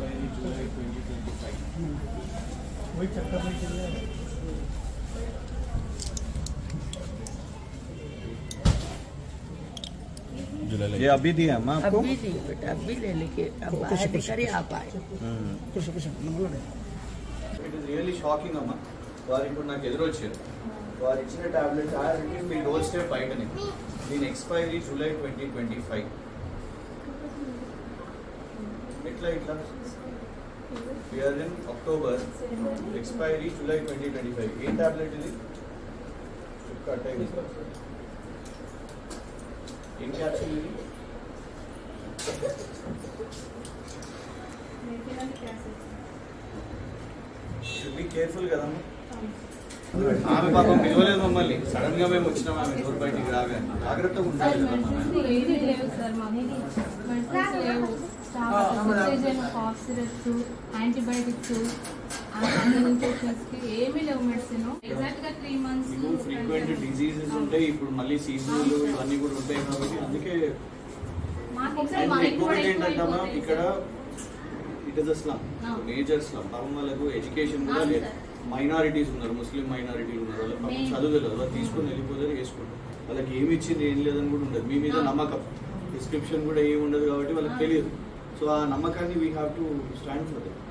expiry July 2025. वही चक्कर में चल रहा है। ये अभी दिया हम आपको? अभी दी बेटा, अभी ले लेके अब बाहर निकल ही आप आए। कुछ It is really shocking అమ్మా. వారు ఇప్పుడు నాకు ఎదురొచ్చారు. వారు ఇచ్చిన టాబ్లెట్స్ మీ డోర్ స్టెప్ బయటనే. దీని ఎక్స్పైరీ జూలై 2025. ఇట్లా we are in October, expiry July 2025. ఏం టాబ్లెట్ ఇది? కట్ అయింది. ఏం క్యాప్సూల్ ఇది? షుడ్ బి కేర్ఫుల్ కదమ్మా. ఆమె పాపం పిలవలేదు మమ్మల్ని, సడన్ గా మేము వచ్చినాం. ఆమె డోర్ బయటికి రాగానే జాగ్రత్తగా ఉండాలి కదమ్మా. ఏమీ లేవు సార్, మాకు మెడిసిన్స్ లేవు. కాఫ్ సిరప్స్, యాంటీబయాటిక్స్, ఇన్ఫెక్షన్స్కి ఏమీ లేవు. మెడిసిన్ ఎగ్జాక్ట్ గా 3 months. ఫ్రీక్వెంట్ డిసీజెస్ ఉంటాయి, ఇప్పుడు మళ్ళీ సీజనల్ ఇవన్నీ కూడా ఉంటాయి కాబట్టి అందుకే. ఇంకొకటి ఏంటంటమ్మా, ఇక్కడ it is a slum, major slum. పాపం వాళ్ళకు ఎడ్యుకేషన్ కూడా లేదు. మైనారిటీస్ ఉన్నారు, ముస్లిం మైనారిటీలు ఉన్నారు, వాళ్ళకి పాపం చదువు తెలియదు. వాళ్ళు తీసుకొని వెళ్ళిపోతారు, వేసుకుంటారు. వాళ్ళకి ఏమి ఇచ్చింది ఏం లేదని కూడా ఉండదు. మీ మీద నమ్మకం, ప్రిస్క్రిప్షన్ కూడా ఏమి ఉండదు కాబట్టి వాళ్ళకి తెలియదు. సో ఆ నమ్మకాన్ని we have to stand for that.